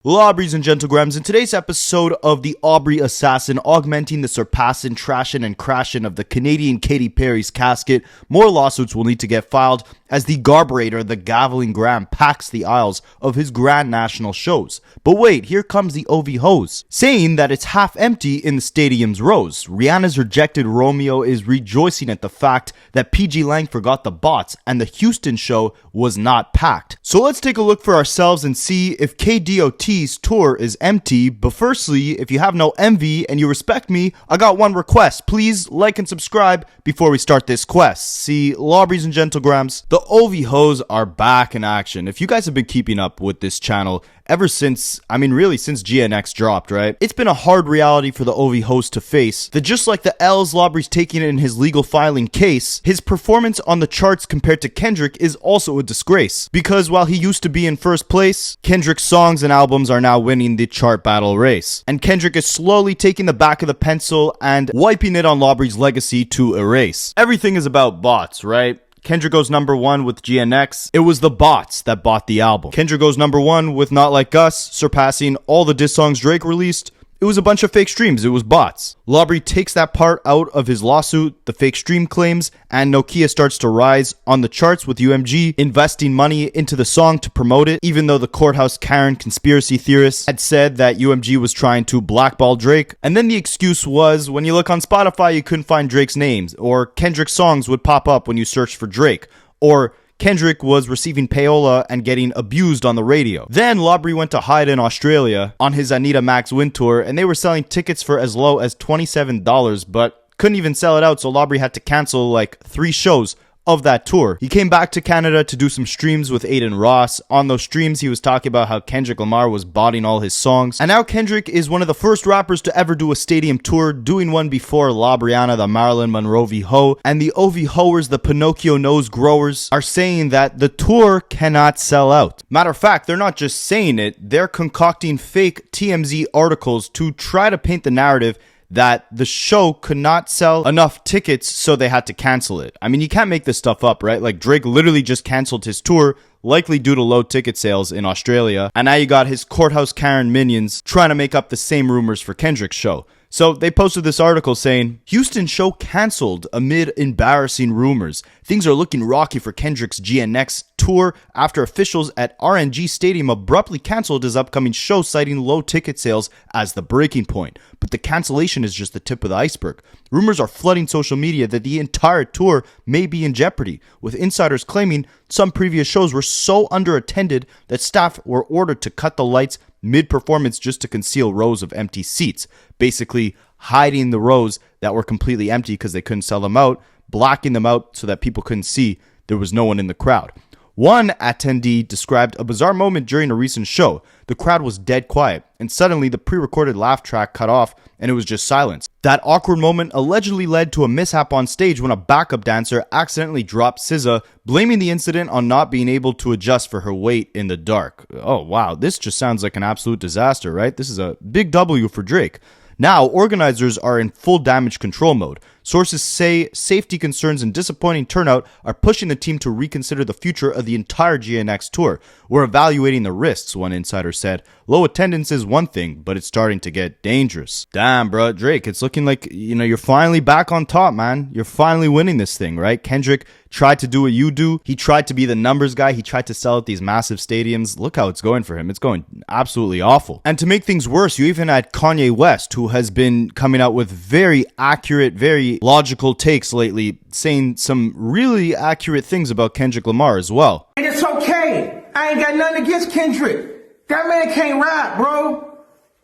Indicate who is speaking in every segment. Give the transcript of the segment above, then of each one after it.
Speaker 1: Ladies and gentlegrams, in today's episode of The Aubrey Assassin, augmenting the surpassing, trashing, and crashing of the Canadian Katy Perry's casket, more lawsuits will need to get filed as the garburator, the gaveling Graham, packs the aisles of his grand national shows. But wait, here comes the OV hose, saying that it's half empty in the stadium's rows. Rihanna's rejected Romeo is rejoicing at the fact that PG Lang forgot the bots and the Houston show was not packed. So let's take a look for ourselves and see if KDOT's tour is empty. But firstly, if you have no envy and you respect me, I got one request. Please like and subscribe before we start this quest. See, ladies and gentlegrams, the OV hoes are back in action. If you guys have been keeping up with this channel ever since, really since GNX dropped, right? It's been a hard reality for the OV host to face that just like the L's Lobry's taking it in his legal filing case, his performance on the charts compared to Kendrick is also a disgrace. Because while he used to be in first place, Kendrick's songs and albums are now winning the chart battle race. And Kendrick is slowly taking the back of the pencil and wiping it on Lobry's legacy to erase. Everything is about bots, right? Kendrick goes number one with GNX. It was the bots that bought the album. Kendrick goes number one with Not Like Us, surpassing all the diss songs Drake released. It was a bunch of fake streams. It was bots. Lobry takes that part out of his lawsuit, the fake stream claims, and Nokia starts to rise on the charts with UMG investing money into the song to promote it, even though the courthouse Karen conspiracy theorists had said that UMG was trying to blackball Drake. And then the excuse was, when you look on Spotify, you couldn't find Drake's names, or Kendrick's songs would pop up when you searched for Drake, or Kendrick was receiving payola and getting abused on the radio. Then Lobry went to hide in Australia on his Anita Max Win tour, and they were selling tickets for as low as $27, but couldn't even sell it out, so Lobry had to cancel like 3 shows of that tour. He came back to Canada to do some streams with Adin Ross. On those streams, he was talking about how Kendrick Lamar was botting all his songs. And now Kendrick is one of the first rappers to ever do a stadium tour, doing one before La Brianna, the Marilyn Monroe V Ho. And the OV hoers, the Pinocchio nose growers, are saying that the tour cannot sell out. Matter of fact, they're not just saying it, they're concocting fake TMZ articles to try to paint the narrative that the show could not sell enough tickets, so they had to cancel it. You can't make this stuff up, right? Like, Drake literally just canceled his tour, likely due to low ticket sales in Australia. And now you got his courthouse Karen minions trying to make up the same rumors for Kendrick's show. So they posted this article saying, Houston show canceled amid embarrassing rumors. Things are looking rocky for Kendrick's GNX tour after officials at RNG Stadium abruptly canceled his upcoming show, citing low ticket sales as the breaking point. But the cancellation is just the tip of the iceberg. Rumors are flooding social media that the entire tour may be in jeopardy, with insiders claiming some previous shows were so underattended that staff were ordered to cut the lights mid-performance just to conceal rows of empty seats, basically hiding the rows that were completely empty because they couldn't sell them out, blocking them out so that people couldn't see there was no one in the crowd. One attendee described a bizarre moment during a recent show. The crowd was dead quiet, and suddenly the pre-recorded laugh track cut off, and it was just silence. That awkward moment allegedly led to a mishap on stage when a backup dancer accidentally dropped SZA, blaming the incident on not being able to adjust for her weight in the dark. Oh wow, this just sounds like an absolute disaster, right? This is a big W for Drake. Now, organizers are in full damage control mode. Sources say safety concerns and disappointing turnout are pushing the team to reconsider the future of the entire GNX tour. We're evaluating the risks, one insider said. Low attendance is one thing, but it's starting to get dangerous. Damn, bro, Drake, it's looking like, you're finally back on top, man. You're finally winning this thing, right? Kendrick tried to do what you do. He tried to be the numbers guy. He tried to sell out these massive stadiums. Look how it's going for him. It's going absolutely awful. And to make things worse, you even had Kanye West, who has been coming out with very accurate, very logical takes lately, saying some really accurate things about Kendrick Lamar as well.
Speaker 2: And it's okay. I ain't got nothing against Kendrick. That man can't rap, bro.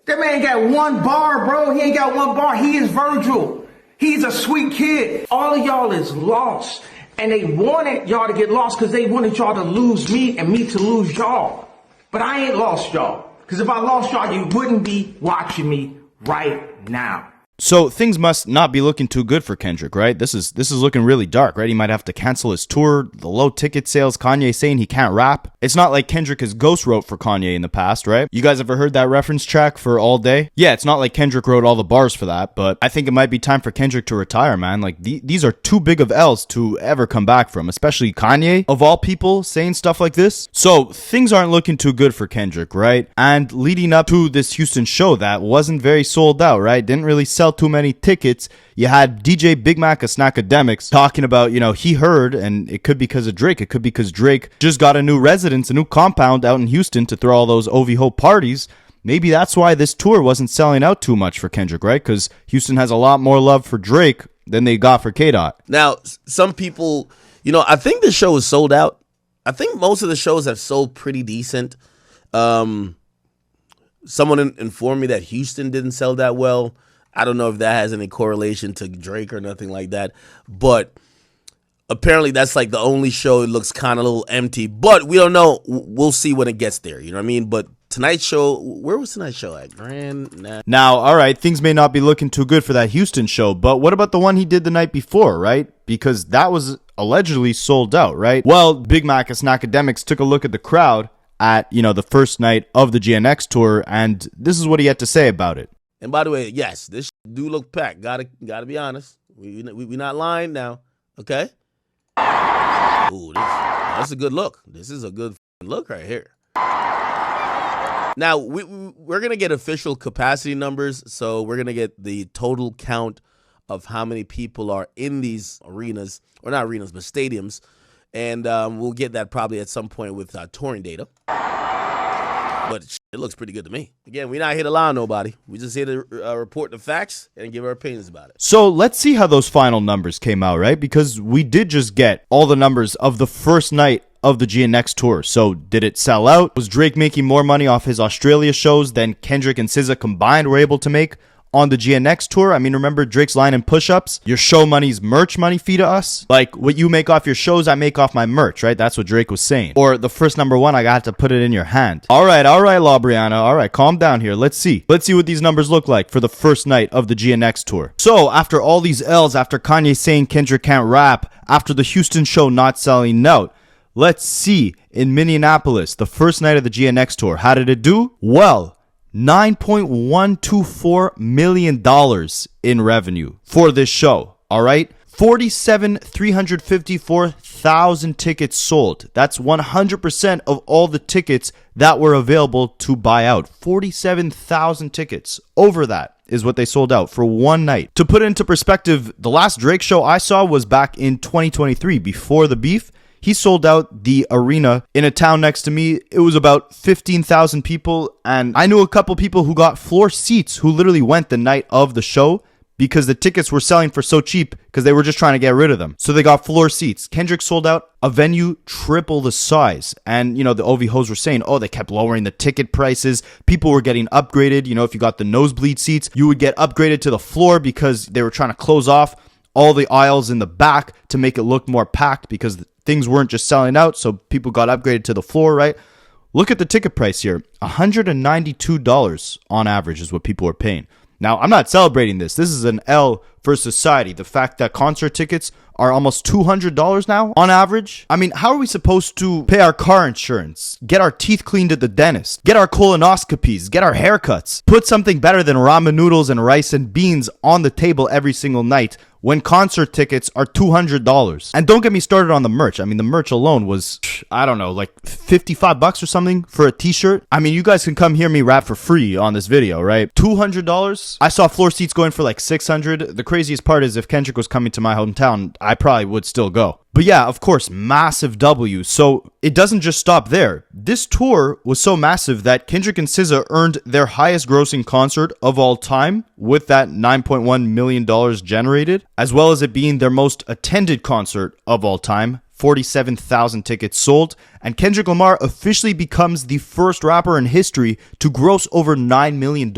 Speaker 2: That man got one bar, bro. He ain't got one bar. He is Virgil. He's a sweet kid. All of y'all is lost. And they wanted y'all to get lost because they wanted y'all to lose me and me to lose y'all. But I ain't lost y'all. Because if I lost y'all, you wouldn't be watching me right now.
Speaker 1: So things must not be looking too good for Kendrick, right? This is looking really dark, right? He might have to cancel his tour, the low ticket sales, Kanye saying he can't rap. It's not like Kendrick has ghost wrote for Kanye in the past, right? You guys ever heard that reference track for All Day? Yeah, it's not like Kendrick wrote all the bars for that, but I think it might be time for Kendrick to retire, man. Like, these are too big of L's to ever come back from, especially Kanye, of all people, saying stuff like this. So things aren't looking too good for Kendrick, right? And leading up to this Houston show that wasn't very sold out, right? Didn't really sell too many tickets. You had DJ Big Mac of Akademiks talking about, he heard, and it could be because of Drake. It could be because Drake just got a new residence, a new compound out in Houston to throw all those OV-Ho parties. Maybe that's why this tour wasn't selling out too much for Kendrick, right? Because Houston has a lot more love for Drake than they got for K-Dot.
Speaker 3: Now, some people, I think the show is sold out. I think most of the shows have sold pretty decent. Someone informed me that Houston didn't sell that well. I don't know if that has any correlation to Drake or nothing like that. But apparently that's like the only show that looks kind of a little empty. But we don't know. We'll see when it gets there. You know what I mean? But tonight's show, where was tonight's show at?
Speaker 1: Now, all right, things may not be looking too good for that Houston show. But what about the one he did the night before, right? Because that was allegedly sold out, right? Well, Big Mac and Akademiks took a look at the crowd at, the first night of the GNX tour. And this is what he had to say about it.
Speaker 3: And by the way, yes, this do look packed. Gotta be honest. We not lying now, okay? Ooh, that's a good look. This is a good look right here. Now we're gonna get official capacity numbers, so we're gonna get the total count of how many people are in these arenas, or not arenas, but stadiums, and we'll get that probably at some point with touring data. But it looks pretty good to me. Again, we're not here to lie on nobody. We just here to report the facts and give our opinions about it.
Speaker 1: So let's see how those final numbers came out, right? Because we did just get all the numbers of the first night of the GNX tour. So did it sell out? Was Drake making more money off his Australia shows than Kendrick and SZA combined were able to make on the GNX tour? I mean, remember Drake's line in Push-Ups? Your show money's merch money fee to us. Like, what you make off your shows, I make off my merch, right? That's what Drake was saying. Or the first number one, I got to put it in your hand. All right, La Brianna. All right, calm down here. Let's see what these numbers look like for the first night of the GNX tour. So, after all these L's, after Kanye saying Kendrick can't rap, after the Houston show not selling out, let's see in Minneapolis, the first night of the GNX tour. How did it do? Well, $9.124 million in revenue for this show, all right? 354,000 tickets sold. That's 100% of all the tickets that were available to buy out. 47,000 tickets. Over that is what they sold out for one night. To put it into perspective, the last Drake show I saw was back in 2023, before the beef. He sold out the arena in a town next to me. It was about 15,000 people. And I knew a couple people who got floor seats who literally went the night of the show because the tickets were selling for so cheap because they were just trying to get rid of them. So they got floor seats. Kendrick sold out a venue triple the size. And, the OV-Hos were saying, they kept lowering the ticket prices. People were getting upgraded. If you got the nosebleed seats, you would get upgraded to the floor because they were trying to close off all the aisles in the back to make it look more packed because things weren't just selling out, so people got upgraded to the floor, right? Look at the ticket price here. $192 on average is what people are paying. Now, I'm not celebrating this. This is an L for society. The fact that concert tickets are almost $200 now on average. I mean, how are we supposed to pay our car insurance, get our teeth cleaned at the dentist, get our colonoscopies, get our haircuts, put something better than ramen noodles and rice and beans on the table every single night when concert tickets are $200? And don't get me started on the merch. I mean, the merch alone was, I don't know, like $55 or something for a t-shirt. I mean, you guys can come hear me rap for free on this video, right? $200. I saw floor seats going for like $600. The craziest part is if Kendrick was coming to my hometown, I probably would still go. But yeah, of course, massive W. So it doesn't just stop there. This tour was so massive that Kendrick and SZA earned their highest grossing concert of all time with that $9.1 million generated, as well as it being their most attended concert of all time. 47,000 tickets sold, and Kendrick Lamar officially becomes the first rapper in history to gross over $9 million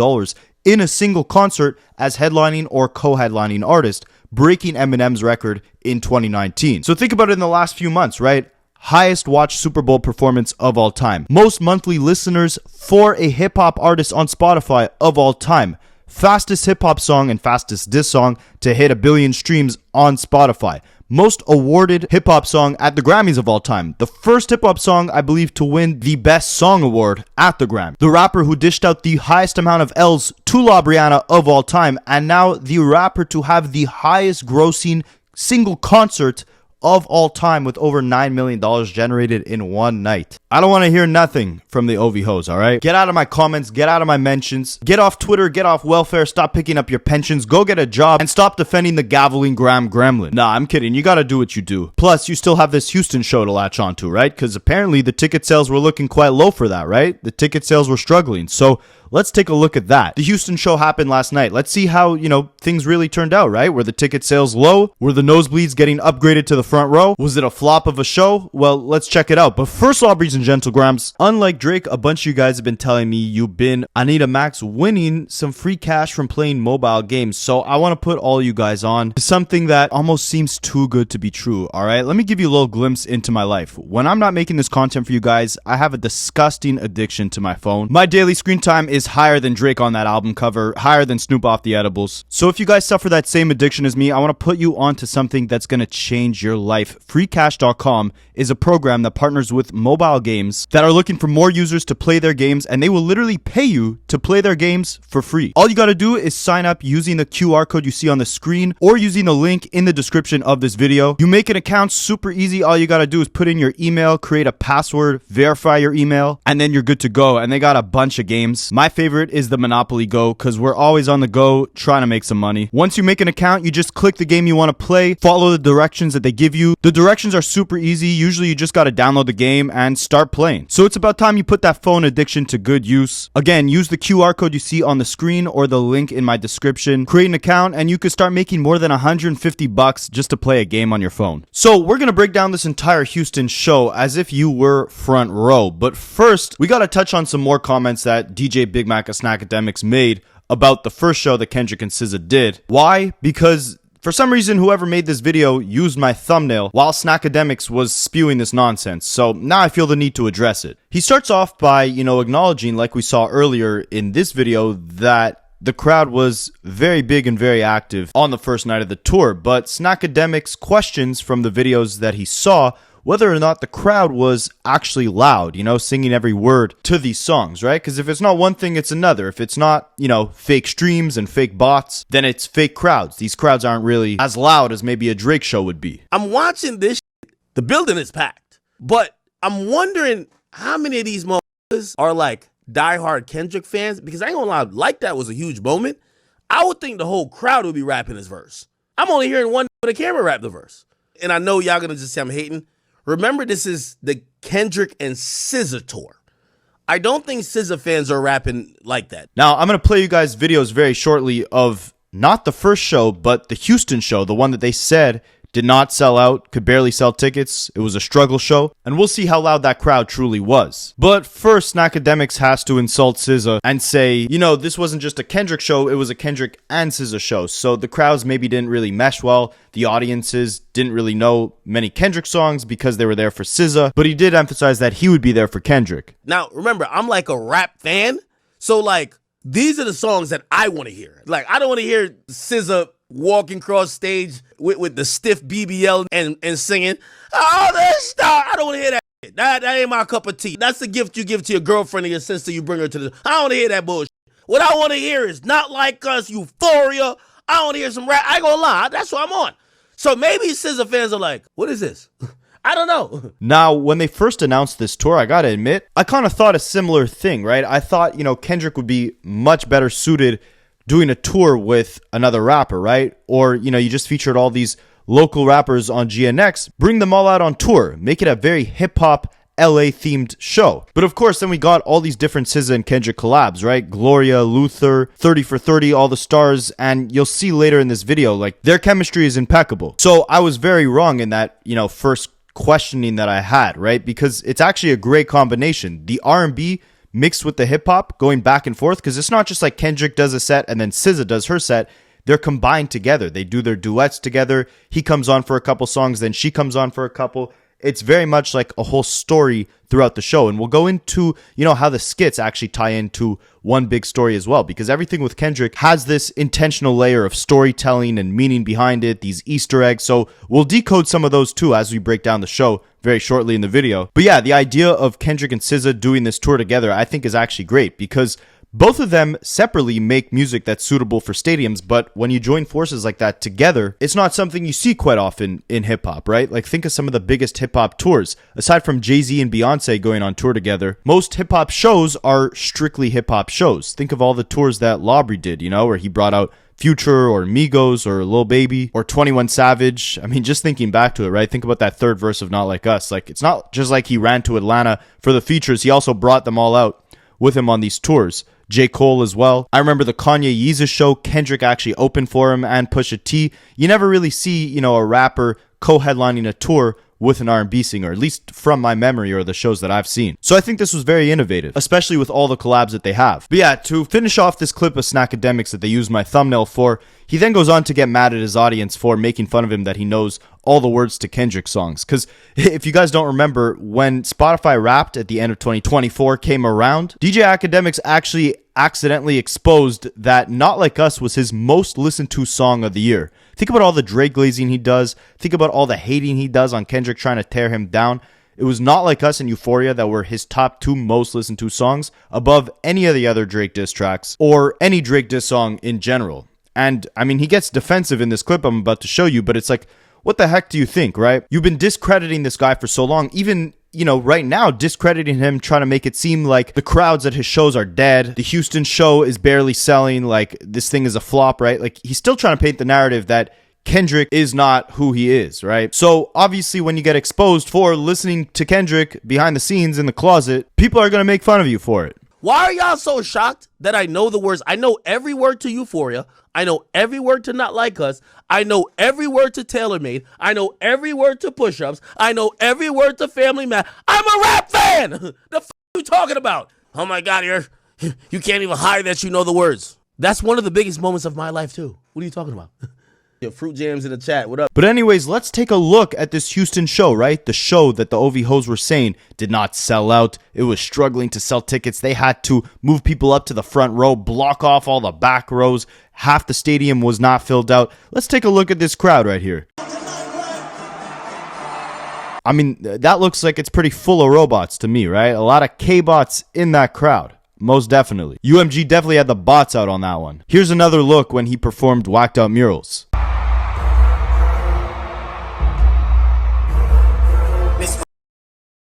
Speaker 1: in a single concert as headlining or co-headlining artist, breaking Eminem's record in 2019. So think about it in the last few months, right? Highest watched Super Bowl performance of all time. Most monthly listeners for a hip-hop artist on Spotify of all time. fastest hip-hop song and fastest diss song to hit 1 billion streams on Spotify. Most awarded hip-hop song at the Grammys of all time. The first hip-hop song, I believe, to win the Best Song Award at the Grammys. The rapper who dished out the highest amount of L's to La Brianna of all time. And now the rapper to have the highest grossing single concert of all time with over $9 million generated in one night. I don't want to hear nothing from the OV hoes, all right? Get out of my comments, get out of my mentions, get off Twitter, get off welfare, stop picking up your pensions, go get a job, and stop defending the gaveling gremlin. Nah, I'm kidding. You gotta do what you do. Plus, you still have this Houston show to latch onto, right? Because apparently the ticket sales were looking quite low for that, right? The ticket sales were struggling. So let's take a look at that. The Houston show happened last night. Let's see how, things really turned out, right? Were the ticket sales low? Were the nosebleeds getting upgraded to the front row? Was it a flop of a show? Well, let's check it out. But first, Aubrey's and Gentlegrams, unlike Drake, a bunch of you guys have been telling me you've been Anita Max winning some free cash from playing mobile games. So I want to put all you guys on to something that almost seems too good to be true, all right? Let me give you a little glimpse into my life. When I'm not making this content for you guys, I have a disgusting addiction to my phone. My daily screen time is higher than Drake on that album cover, higher than Snoop off the edibles. So if you guys suffer that same addiction as me, I want to put you onto something that's going to change your life. FreeCash.com is a program that partners with mobile games that are looking for more users to play their games, and they will literally pay you to play their games for free. All you got to do is sign up using the QR code you see on the screen or using the link in the description of this video. You make an account super easy. All you got to do is put in your email, create a password, verify your email, and then you're good to go. And they got a bunch of games. My favorite is the Monopoly Go because we're always on the go trying to make some money. Once you make an account, you just click the game you want to play, follow the directions that they give you. The directions are super easy. Usually you just got to download the game and start playing. So it's about time you put that phone addiction to good use. Again, use the QR code you see on the screen or the link in my description. Create an account and you could start making more than $150 just to play a game on your phone. So we're going to break down this entire Houston show as if you were front row. But first, we got to touch on some more comments that DJ Big Mac of Akademiks made about the first show that Kendrick and SZA did. Why? Because for some reason, whoever made this video used my thumbnail while Akademiks was spewing this nonsense. So now I feel the need to address it. He starts off by, acknowledging, like we saw earlier in this video, that the crowd was very big and very active on the first night of the tour. But Akademiks questions from the videos that he saw whether or not the crowd was actually loud, singing every word to these songs, right? Because if it's not one thing, it's another. If it's not, fake streams and fake bots, then it's fake crowds. These crowds aren't really as loud as maybe a Drake show would be.
Speaker 3: I'm watching this shit. The building is packed. But I'm wondering how many of these motherfuckers are like diehard Kendrick fans, because I ain't gonna lie, Like That was a huge moment. I would think the whole crowd would be rapping his verse. I'm only hearing one with a camera rap the verse. And I know y'all gonna just say I'm hating. Remember, this is the Kendrick and SZA tour. I don't think SZA fans are rapping like that.
Speaker 1: Now, I'm going to play you guys videos very shortly of not the first show, but the Houston show, the one that they said did not sell out, could barely sell tickets. It was a struggle show, and we'll see how loud that crowd truly was. But first, Akademiks has to insult SZA and say, this wasn't just a Kendrick show, it was a Kendrick and SZA show. So the crowds maybe didn't really mesh well. The audiences didn't really know many Kendrick songs because they were there for SZA, but he did emphasize that he would be there for Kendrick.
Speaker 3: Now, remember, I'm like a rap fan, so these are the songs that I want to hear. I don't want to hear SZA walking across stage with the stiff BBL and singing, "Oh, this star." I don't want to hear that shit. That ain't my cup of tea. That's the gift you give to your girlfriend or your sister. You bring her to the. I don't want to hear that bullshit. What I want to hear is Not Like Us, Euphoria. I want to hear some rap. I ain't gonna lie. That's what I'm on. So maybe SZA fans are like, what is this? I don't know.
Speaker 1: Now, when they first announced this tour, I gotta admit, I kind of thought a similar thing, right? I thought, Kendrick would be much better suited doing a tour with another rapper, right? Or, you just featured all these local rappers on GNX, bring them all out on tour, make it a very hip-hop, LA-themed show. But of course, then we got all these different SZA and Kendrick collabs, right? Gloria, Luther, 30 for 30, All the Stars, and you'll see later in this video, their chemistry is impeccable. So I was very wrong in that, first questioning that I had, right? Because it's actually a great combination. The R&B mixed with the hip-hop going back and forth, because it's not just like Kendrick does a set and then SZA does her set. They're combined together. They do their duets together. He comes on for a couple songs, then she comes on for a couple. it's very much like a whole story throughout the show. And we'll go into, how the skits actually tie into one big story as well, because everything with Kendrick has this intentional layer of storytelling and meaning behind it, these Easter eggs. So we'll decode some of those too as we break down the show very shortly in the video. But yeah, the idea of Kendrick and SZA doing this tour together, I think is actually great, because both of them separately make music that's suitable for stadiums, but when you join forces like that together, it's not something you see quite often in hip-hop, right? Like, think of some of the biggest hip-hop tours. Aside from Jay-Z and Beyonce going on tour together, most hip-hop shows are strictly hip-hop shows. Think of all the tours that Labrie did, where he brought out Future or Migos or Lil Baby or 21 Savage. I mean, just thinking back to it, right? Think about that third verse of Not Like Us. Like, it's not just like he ran to Atlanta for the features. He also brought them all out with him on these tours. J. Cole as well. I remember the Kanye Yeezus show. Kendrick actually opened for him, and Pusha T. You never really see, a rapper co-headlining a tour with an R&B singer, at least from my memory or the shows that I've seen. So I think this was very innovative, especially with all the collabs that they have. But yeah, to finish off this clip of Akademiks that they used my thumbnail for, he then goes on to get mad at his audience for making fun of him that he knows all the words to Kendrick songs. Because if you guys don't remember, when Spotify Wrapped at the end of 2024 came around, DJ Akademiks actually accidentally exposed that Not Like Us was his most listened to song of the year. Think about all the Drake glazing he does. Think about all the hating he does on Kendrick trying to tear him down. It was Not Like Us and Euphoria that were his top two most listened to songs, above any of the other Drake diss tracks or any Drake diss song in general. And I mean, he gets defensive in this clip I'm about to show you, but it's like, what the heck do you think, right? You've been discrediting this guy for so long, even, right now, discrediting him, trying to make it seem like the crowds at his shows are dead. The Houston show is barely selling, like this thing is a flop, right? Like, he's still trying to paint the narrative that Kendrick is not who he is, right? So obviously when you get exposed for listening to Kendrick behind the scenes in the closet, people are going to make fun of you for it.
Speaker 3: Why are y'all so shocked that I know the words? I know every word to Euphoria. I know every word to Not Like Us. I know every word to TaylorMade. I know every word to Push-Ups. I know every word to Family Man. I'm a rap fan! The f*** are you talking about? Oh my God, you can't even hide that you know the words. That's one of the biggest moments of my life too. What are you talking about? Your Fruit Jams in the chat. What up?
Speaker 1: But anyways, let's take a look at this Houston show, right? The show that the OV hoes were saying did not sell out. It was struggling to sell tickets. They had to move people up to the front row, block off all the back rows. Half the stadium was not filled out. Let's take a look at this crowd right here. I mean, that looks like it's pretty full of robots to me, right? A lot of K-bots in that crowd. Most definitely. UMG definitely had the bots out on that one. Here's another look when he performed Whacked Out Murals.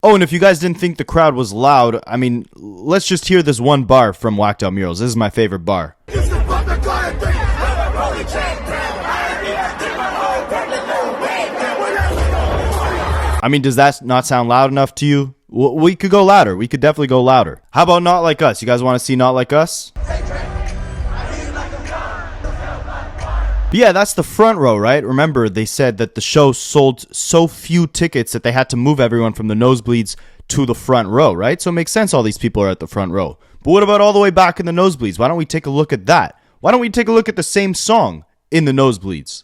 Speaker 1: Oh, and if you guys didn't think the crowd was loud, I mean, let's just hear this one bar from Whacked Out Murals. This is my favorite bar. I mean, does that not sound loud enough to you? We could go louder. We could definitely go louder. How about Not Like Us? You guys want to see Not Like Us? But yeah, that's the front row, right? Remember, they said that the show sold so few tickets that they had to move everyone from the nosebleeds to the front row, right? So it makes sense all these people are at the front row. But what about all the way back in the nosebleeds? Why don't we take a look at that? Why don't we take a look at the same song in the nosebleeds?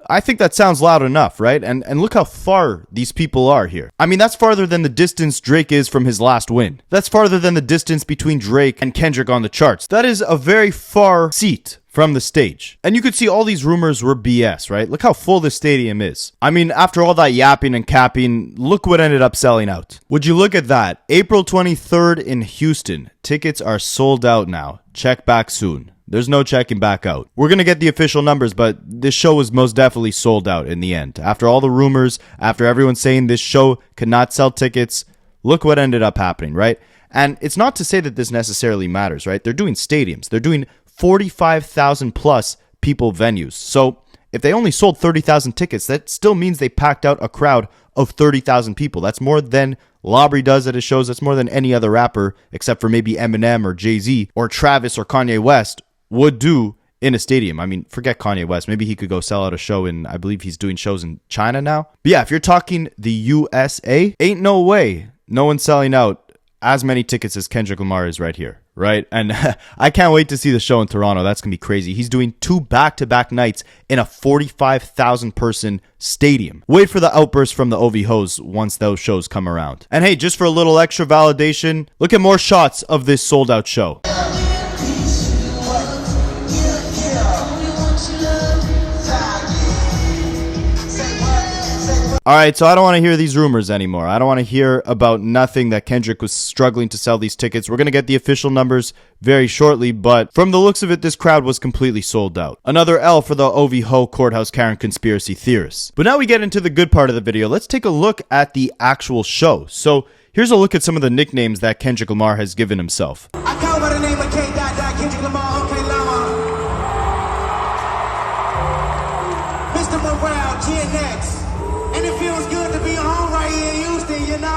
Speaker 1: I think that sounds loud enough, right? And look how far these people are here. I mean, that's farther than the distance Drake is from his last win. That's farther than the distance between Drake and Kendrick on the charts. That is a very far seat from the stage. And you could see all these rumors were BS, right? Look how full this stadium is. I mean, after all that yapping and capping, look what ended up selling out. Would you look at that? April 23rd in Houston. Tickets are sold out now. Check back soon. There's no checking back out. We're going to get the official numbers, but this show was most definitely sold out in the end. After all the rumors, after everyone saying this show could not sell tickets, look what ended up happening, right? And it's not to say that this necessarily matters, right? They're doing stadiums. They're doing 45,000 plus people venues. So if they only sold 30,000 tickets, that still means they packed out a crowd of 30,000 people. That's more than Labrie does at his shows. That's more than any other rapper, except for maybe Eminem or Jay-Z or Travis or Kanye West, would do in a stadium. I mean, forget Kanye West. Maybe he could go sell out a show in, I believe he's doing shows in China now. But yeah, if you're talking the USA, ain't no way no one's selling out as many tickets as Kendrick Lamar is right here. right? And I can't wait to see the show in Toronto. That's going to be crazy. He's doing 2 back-to-back nights in a 45,000 person stadium. Wait for the outburst from the OV hoes once those shows come around. And hey, just for a little extra validation, look at more shots of this sold out show. Alright, so I don't want to hear these rumors anymore. I don't want to hear about nothing that Kendrick was struggling to sell these tickets. We're going to get the official numbers very shortly, but from the looks of it, this crowd was completely sold out. Another L for the OV Ho Courthouse Karen conspiracy theorists. But now we get into the good part of the video. Let's take a look at the actual show. So here's a look at some of the nicknames that Kendrick Lamar has given himself.
Speaker 4: I go by the name of Kendrick Lamar, okay, Lamar. Mr. Morale, GNX. And it feels good to be home right here in Houston, you know.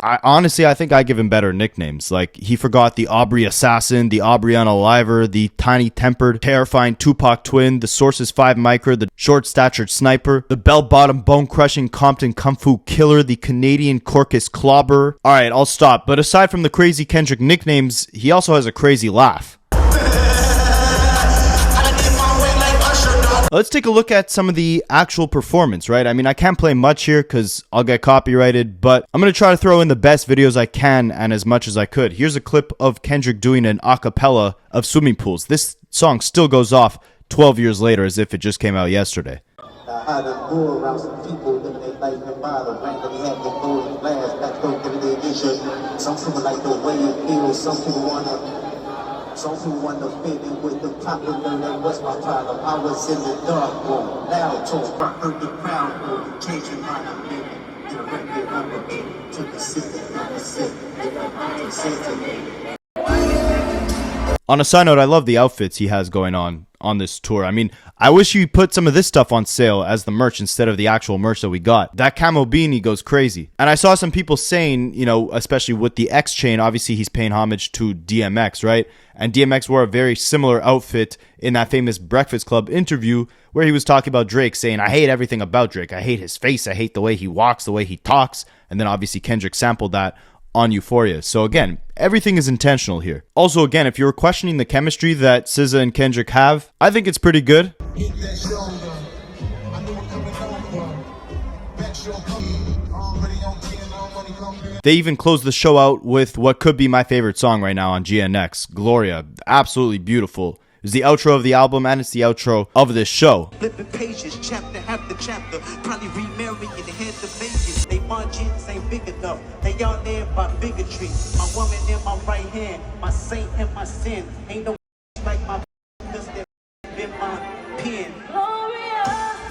Speaker 1: I think I give him better nicknames. Like, he forgot the Aubrey Assassin, the Aubrey Unaliver, the Tiny Tempered, Terrifying Tupac Twin, the Sources 5 Micro, the Short Statured Sniper, the Bell Bottom Bone Crushing Compton Kung Fu Killer, the Canadian Corcus Clobber. Alright, I'll stop. But aside from the crazy Kendrick nicknames, he also has a crazy laugh. Let's take a look at some of the actual performance, right? I mean, I can't play much here because I'll get copyrighted, but I'm going to try to throw in the best videos I can and as much as I could. Here's a clip of Kendrick doing an a cappella of swimming pools. This song still goes off 12 years later as if it just came out yesterday.
Speaker 4: I had a go around some people living their life in bottle, randomly have the golden glass, back door giving their issue. Some people like the way it feels, some people want to fit in with the popular, that was my problem. I was in the dark room, loud talk, I heard the crowd go, changing my opinion. Directly on the beat, took a sip,
Speaker 1: On a side note, I love the outfits he has going on this tour. I mean, I wish you put some of this stuff on sale as the merch instead of the actual merch that we got. That camo beanie goes crazy. And I saw some people saying, you know, especially with the X chain, obviously he's paying homage to DMX, right? And DMX wore a very similar outfit in that famous Breakfast Club interview where he was talking about Drake, saying, I hate everything about Drake. I hate his face. I hate the way he walks, the way he talks. And then obviously Kendrick sampled that on Euphoria. So again, everything is intentional here. Also, again, if you were questioning the chemistry that SZA and Kendrick have, I think it's pretty good. They even closed the show out with what could be my favorite song right now on GNX, Gloria. Absolutely beautiful. It's the outro of the album and it's the outro of this show.
Speaker 4: Flipping pages, chapter after chapter, probably remarrying the head of Vegas. They margins ain't big enough. They all there by bigotry. My woman in my right hand, my saint and my sin. Ain't no like my cause that been my pen.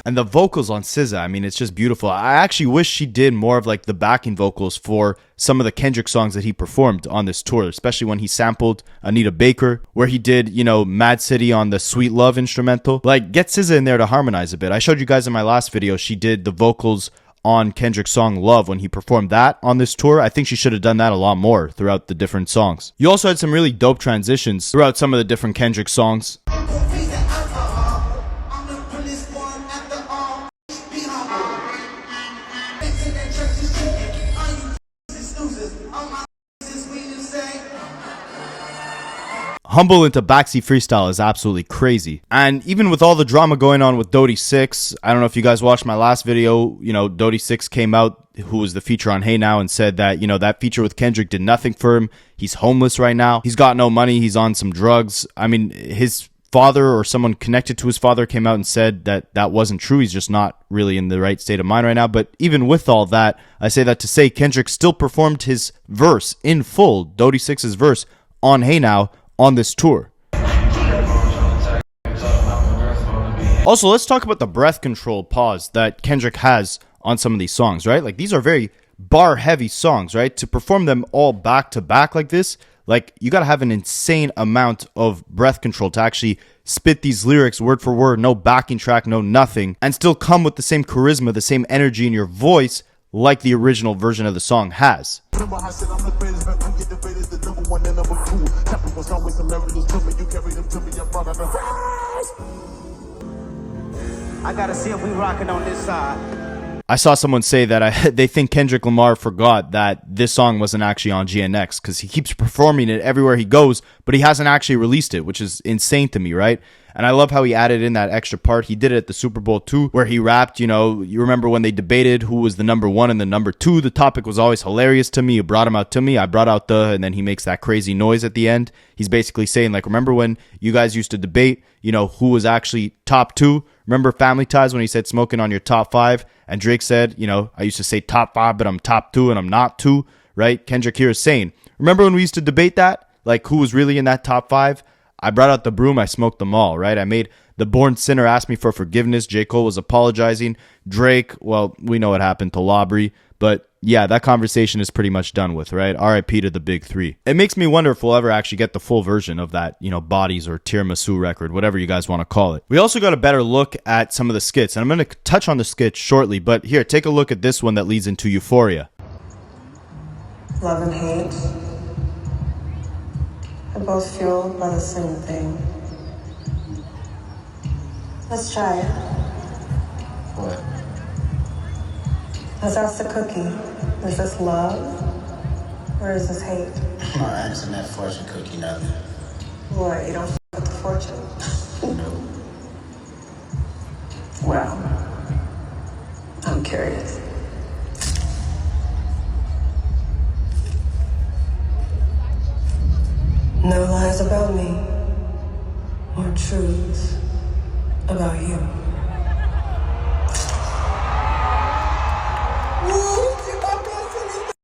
Speaker 1: And the vocals on SZA, I mean, it's just beautiful. I actually wish she did more of like the backing vocals for some of the Kendrick songs that he performed on this tour, especially when he sampled Anita Baker, where he did, you know, Mad City on the Sweet Love instrumental. Like, get SZA in there to harmonize a bit. I showed you guys in my last video, she did the vocals on Kendrick's song Love when he performed that on this tour. I think she should have done that a lot more throughout the different songs. You also had some really dope transitions throughout some of the different Kendrick songs. Humble into Backseat Freestyle is absolutely crazy. And even with all the drama going on with Dodie 6, I don't know if you guys watched my last video, you know, Dodie 6 came out, who was the feature on Hey Now, and said that, you know, that feature with Kendrick did nothing for him. He's homeless right now. He's got no money. He's on some drugs. I mean, his father or someone connected to his father came out and said that that wasn't true. He's just not really in the right state of mind right now. But even with all that, I say that to say Kendrick still performed his verse in full, Dodie 6's verse, on Hey Now, on this tour. Also, let's talk about the breath control pause that Kendrick has on some of these songs, right? Like, these are very bar heavy songs, right? To perform them all back to back like this, like, you gotta have an insane amount of breath control to actually spit these lyrics word for word, no backing track, no nothing, and still come with the same charisma, the same energy in your voice like the original version of the song has.
Speaker 4: I gotta see if we rocking on this side.
Speaker 1: I saw someone say that they think Kendrick Lamar forgot that this song wasn't actually on GNX because he keeps performing it everywhere he goes, but he hasn't actually released it, which is insane to me, right? And I love how he added in that extra part. He did it at the Super Bowl too, where he rapped, you know, you remember when they debated who was the number 1 and the number 2. The topic was always hilarious to me. You brought him out to me. I brought out and then he makes that crazy noise at the end. He's basically saying, like, remember when you guys used to debate, you know, who was actually top 2? Remember Family Ties when he said smoking on your top 5? And Drake said, you know, I used to say top 5, but I'm top 2 and I'm not 2, right? Kendrick here is saying, remember when we used to debate that? Like, who was really in that top 5? I brought out the broom, I smoked them all, right? I made the born sinner ask me for forgiveness. J. Cole was apologizing. Drake, well, we know what happened to Labry. But yeah, that conversation is pretty much done with, right? RIP to the big 3. It makes me wonder if we'll ever actually get the full version of that, you know, Bodies or Tiramisu record, whatever you guys want to call it. We also got a better look at some of the skits, and I'm going to touch on the skits shortly, but here, take a look at this one that leads into Euphoria.
Speaker 5: Love and hate are both fueled by the same thing. Let's try it.
Speaker 4: What?
Speaker 5: Let's ask the cookie. Is this love or is this hate?
Speaker 4: I'm not asking that fortune cookie nothing.
Speaker 5: What, you don't with the fortune?
Speaker 4: No.
Speaker 5: Well, I'm curious. No lies about me, or truths about you.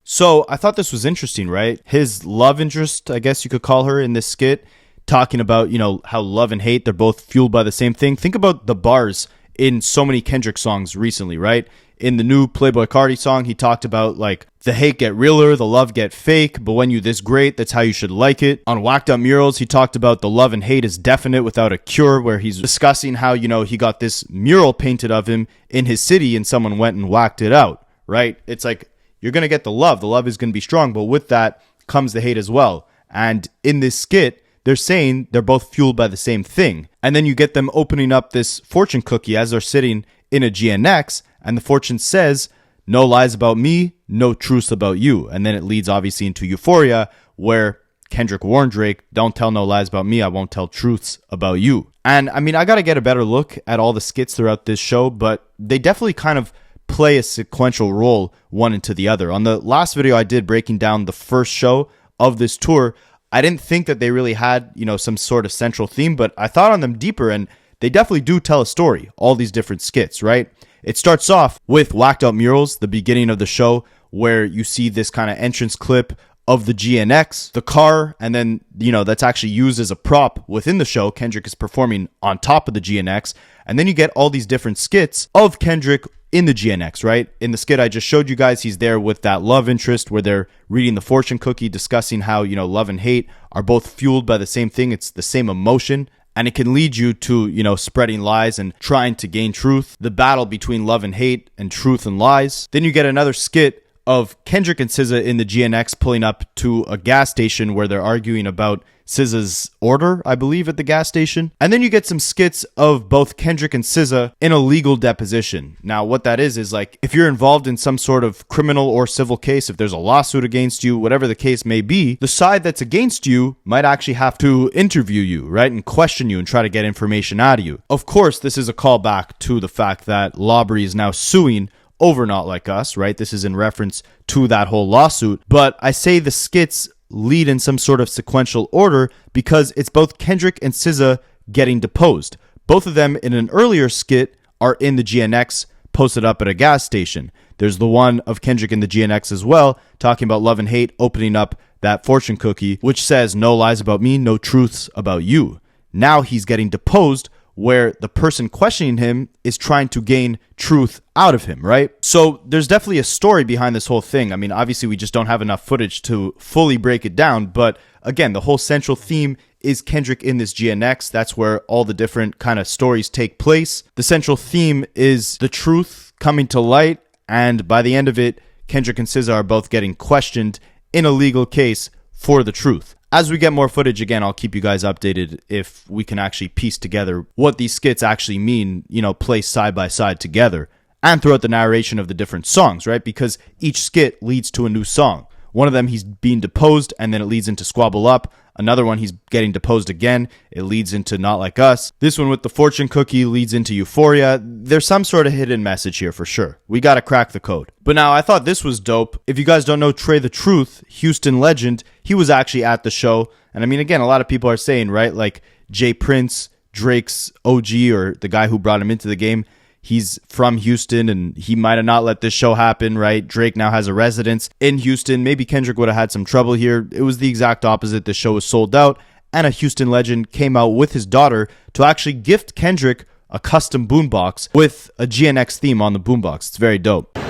Speaker 1: So I thought this was interesting, right? His love interest, I guess you could call her in this skit, talking about, you know, how love and hate, they're both fueled by the same thing. Think about the bars in so many Kendrick songs recently, right? In the new Playboi Carti song, he talked about, like, the hate get realer, the love get fake, but when you this great, that's how you should like it. On Whacked Out Murals, he talked about the love and hate is definite without a cure, where he's discussing how, you know, he got this mural painted of him in his city and someone went and whacked it out, right? It's like, you're going to get the love is going to be strong, but with that comes the hate as well. And in this skit, they're saying they're both fueled by the same thing. And then you get them opening up this fortune cookie as they're sitting in a GNX, and the fortune says, no lies about me, no truths about you. And then it leads obviously into Euphoria, where Kendrick warned Drake, don't tell no lies about me, I won't tell truths about you. And I mean, I got to get a better look at all the skits throughout this show, but they definitely kind of play a sequential role one into the other. On the last video I did breaking down the first show of this tour, I didn't think that they really had, you know, some sort of central theme, but I thought on them deeper, and they definitely do tell a story, all these different skits, right? It starts off with Whacked Out Murals, the beginning of the show, where you see this kind of entrance clip of the GNX, the car, and then, you know, that's actually used as a prop within the show. Kendrick is performing on top of the GNX, and then you get all these different skits of Kendrick in the GNX, right? In the skit I just showed you guys, he's there with that love interest where they're reading the fortune cookie, discussing how, you know, love and hate are both fueled by the same thing. It's the same emotion, and it can lead you to, you know, spreading lies and trying to gain truth. The battle between love and hate and truth and lies. Then you get another skit of Kendrick and SZA in the GNX pulling up to a gas station where they're arguing about SZA's order, I believe, at the gas station. And then you get some skits of both Kendrick and SZA in a legal deposition. Now, what that is like, if you're involved in some sort of criminal or civil case, if there's a lawsuit against you, whatever the case may be, the side that's against you might actually have to interview you, right? And question you and try to get information out of you. Of course, this is a callback to the fact that Labry is now suing over Not Like Us, right? This is in reference to that whole lawsuit. But I say the skits lead in some sort of sequential order because it's both Kendrick and SZA getting deposed. Both of them in an earlier skit are in the GNX posted up at a gas station. There's the one of Kendrick in the GNX as well, talking about love and hate, opening up that fortune cookie, which says no lies about me, no truths about you. Now he's getting deposed, where the person questioning him is trying to gain truth out of him, right? So there's definitely a story behind this whole thing. I mean, obviously we just don't have enough footage to fully break it down, but again, the whole central theme is Kendrick in this GNX. That's where all the different kind of stories take place. The central theme is the truth coming to light, and by the end of it, Kendrick and SZA are both getting questioned in a legal case for the truth. As we get more footage, again, I'll keep you guys updated if we can actually piece together what these skits actually mean, you know, placed side by side together. and throughout the narration of the different songs, right? Because each skit leads to a new song. One of them, he's being deposed, and then it leads into Squabble Up. Another one, he's getting deposed again. It leads into Not Like Us. This one with the fortune cookie leads into Euphoria. There's some sort of hidden message here for sure. We gotta crack the code. But now, I thought this was dope. If you guys don't know Trey the Truth, Houston legend, he was actually at the show. And I mean, again, a lot of people are saying, right, like Jay Prince, Drake's OG, or the guy who brought him into the game, he's from Houston, and he might have not let this show happen, right? Drake now has a residence in Houston. Maybe Kendrick would have had some trouble here. It was the exact opposite. The show was sold out, and a Houston legend came out with his daughter to actually gift Kendrick a custom boombox with a GNX theme on the boombox. It's very dope.
Speaker 6: You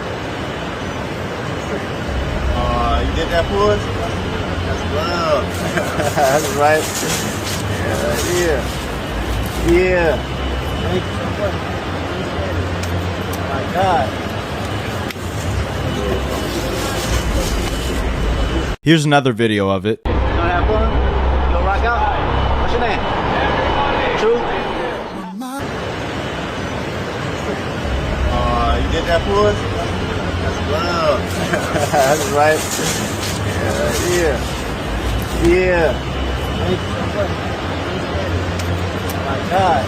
Speaker 6: did that for us? That's love. That's right. Yeah. Thank you so much. God.
Speaker 1: Here's another video of it.
Speaker 6: You gonna have fun? You gonna rock out? What's your name? True? You did that for us? That's love. That's right. Yeah. Thank you so much. My God.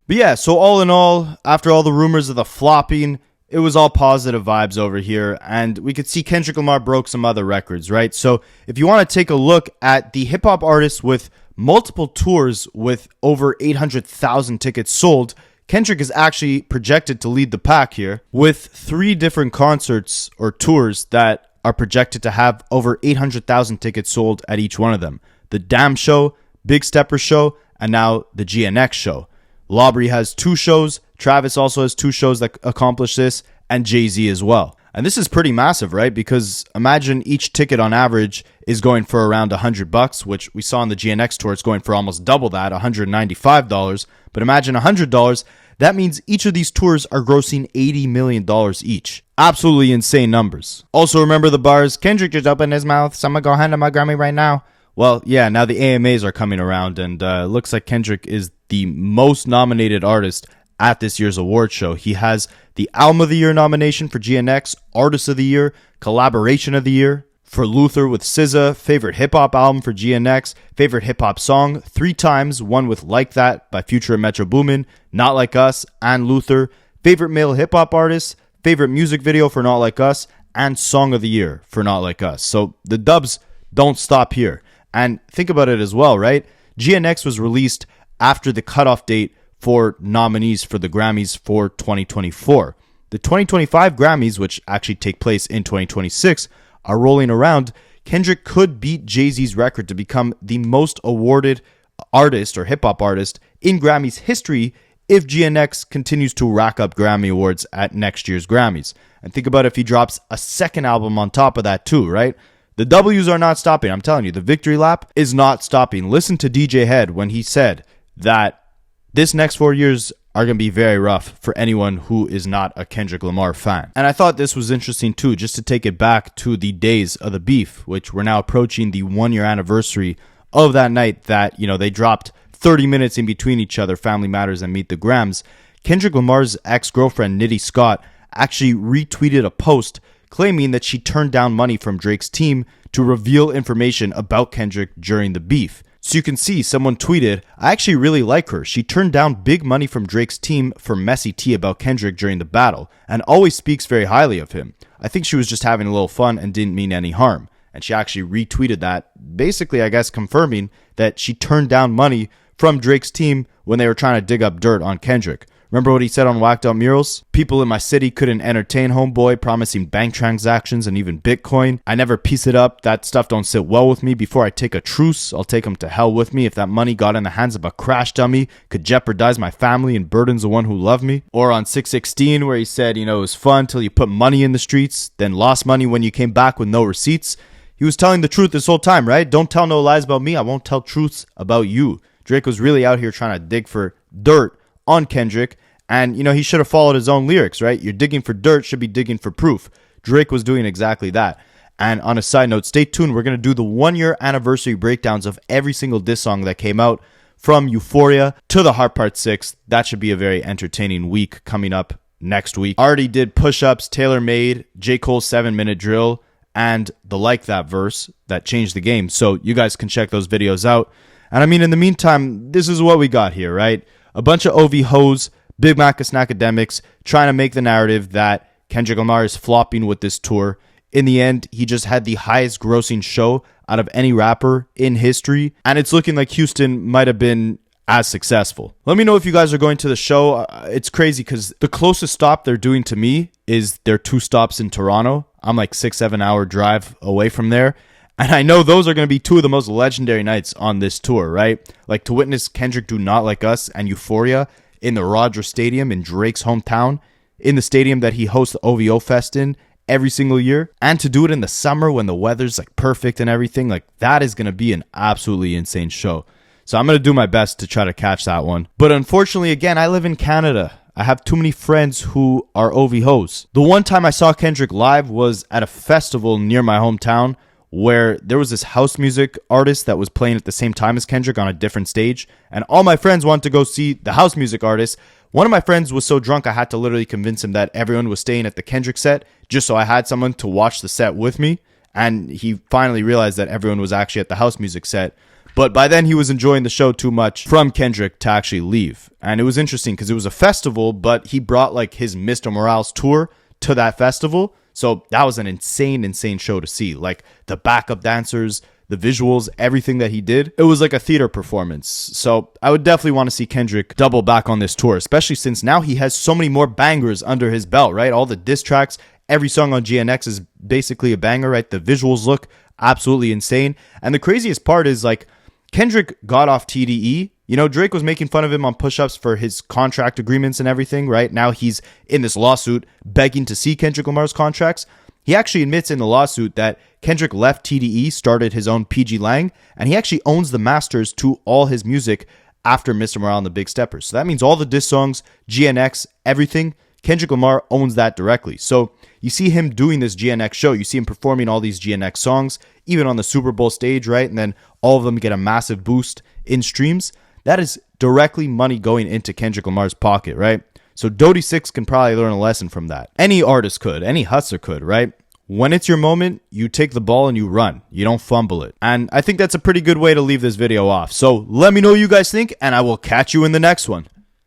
Speaker 1: But yeah, so all in all, after all the rumors of the flopping, it was all positive vibes over here, and we could see Kendrick Lamar broke some other records, right? So if you want to take a look at the hip-hop artists with multiple tours with over 800,000 tickets sold, Kendrick is actually projected to lead the pack here with 3 different concerts or tours that are projected to have over 800,000 tickets sold at each one of them. The Damn Show, Big Stepper Show, and now the GNX Show. Labrie has 2 shows, Travis also has 2 shows that accomplish this, and Jay-Z as well. And this is pretty massive, right? Because imagine each ticket on average is going for around $100, which we saw on the GNX tour, it's going for almost double that, $195. But imagine $100, that means each of these tours are grossing $80 million each. Absolutely insane numbers. Also remember the bars, Kendrick just opened his mouth, so I'm gonna go hand him my Grammy right now. Well, yeah, now the AMAs are coming around, and looks like Kendrick is the most nominated artist at this year's award show. He has the Album of the Year nomination for GNX, Artist of the Year, Collaboration of the Year for Luther with SZA, Favorite Hip Hop Album for GNX, Favorite Hip Hop Song 3 times, one with Like That by Future and Metro Boomin, Not Like Us and Luther, Favorite Male Hip Hop Artist, Favorite Music Video for Not Like Us, and Song of the Year for Not Like Us. So the dubs don't stop here. And think about it as well, right? GNX was released after the cutoff date for nominees for the Grammys for 2024. The 2025 Grammys, which actually take place in 2026, are rolling around. Kendrick could beat Jay-Z's record to become the most awarded artist or hip-hop artist in Grammys history if GNX continues to rack up Grammy Awards at next year's Grammys. And think about if he drops a second album on top of that too, right? The W's are not stopping. I'm telling you, the victory lap is not stopping. Listen to DJ Head when he said that this next 4 years are going to be very rough for anyone who is not a Kendrick Lamar fan. And I thought this was interesting too, just to take it back to the days of the beef, which we're now approaching the 1-year anniversary of that night that, they dropped 30 minutes in between each other, Family Matters and Meet the Grams. Kendrick Lamar's ex-girlfriend, Nitty Scott, actually retweeted a post claiming that she turned down money from Drake's team to reveal information about Kendrick during the beef. So you can see someone tweeted, I actually really like her. She turned down big money from Drake's team for messy tea about Kendrick during the battle and always speaks very highly of him. I think she was just having a little fun and didn't mean any harm. And she actually retweeted that, basically, I guess, confirming that she turned down money from Drake's team when they were trying to dig up dirt on Kendrick. Remember what he said on Whacked Out Murals? People in my city couldn't entertain homeboy, promising bank transactions and even Bitcoin. I never piece it up. That stuff don't sit well with me. Before I take a truce, I'll take him to hell with me. If that money got in the hands of a crash dummy, could jeopardize my family and burdens the one who loved me. Or on 616, where he said, it was fun till you put money in the streets, then lost money when you came back with no receipts. He was telling the truth this whole time, right? Don't tell no lies about me. I won't tell truths about you. Drake was really out here trying to dig for dirt on Kendrick, and he should have followed his own lyrics, right? You're digging for dirt, should be digging for proof. Drake was doing exactly that. And on a side note, stay tuned. We're going to do the 1-year anniversary breakdowns of every single diss song that came out from Euphoria to the Heart Part 6. That should be a very entertaining week coming up next week. Already did Push-Ups, Tailor Made, J. Cole's 7-Minute Drill, and the Like That verse that changed the game. So you guys can check those videos out. And I mean, in the meantime, this is what we got here, right? A bunch of OV hoes, Big Macus and Akademiks trying to make the narrative that Kendrick Lamar is flopping with this tour. In the end, he just had the highest grossing show out of any rapper in history. And it's looking like Houston might have been as successful. Let me know if you guys are going to the show. It's crazy because the closest stop they're doing to me is their 2 stops in Toronto. I'm like 6-7 hour drive away from there. And I know those are going to be 2 of the most legendary nights on this tour, right? Like to witness Kendrick do Not Like Us and Euphoria in the Rogers Stadium in Drake's hometown, in the stadium that he hosts the OVO Fest in every single year, and to do it in the summer when the weather's like perfect and everything, like that is going to be an absolutely insane show. So I'm going to do my best to try to catch that one. But unfortunately, again, I live in Canada. I have too many friends who are OV hoes. The one time I saw Kendrick live was at a festival near my hometown where there was this house music artist that was playing at the same time as Kendrick on a different stage. And all my friends wanted to go see the house music artist. One of my friends was so drunk I had to literally convince him that everyone was staying at the Kendrick set just so I had someone to watch the set with me. And he finally realized that everyone was actually at the house music set. But by then he was enjoying the show too much from Kendrick to actually leave. And it was interesting because it was a festival, but he brought like his Mr. Morale's tour to that festival. So that was an insane show to see. Like the backup dancers, the visuals, everything that he did. It was like a theater performance. So I would definitely want to see Kendrick double back on this tour, especially since now he has so many more bangers under his belt, right? All the diss tracks, every song on GNX is basically a banger, right? The visuals look absolutely insane. And the craziest part is like Kendrick got off TDE. You know, Drake was making fun of him on Push-Ups for his contract agreements and everything, right? Now he's in this lawsuit begging to see Kendrick Lamar's contracts. He actually admits in the lawsuit that Kendrick left TDE, started his own PG Lang, and he actually owns the masters to all his music after Mr. Morale and the Big Steppers. So that means all the diss songs, GNX, everything, Kendrick Lamar owns that directly. So you see him doing this GNX show. You see him performing all these GNX songs, even on the Super Bowl stage, right? And then all of them get a massive boost in streams. That is directly money going into Kendrick Lamar's pocket, right? So Dodie 6 can probably learn a lesson from that. Any artist could, any hustler could, right? When it's your moment, you take the ball and you run. You don't fumble it. And I think that's a pretty good way to leave this video off. So let me know what you guys think, and I will catch you in the next one.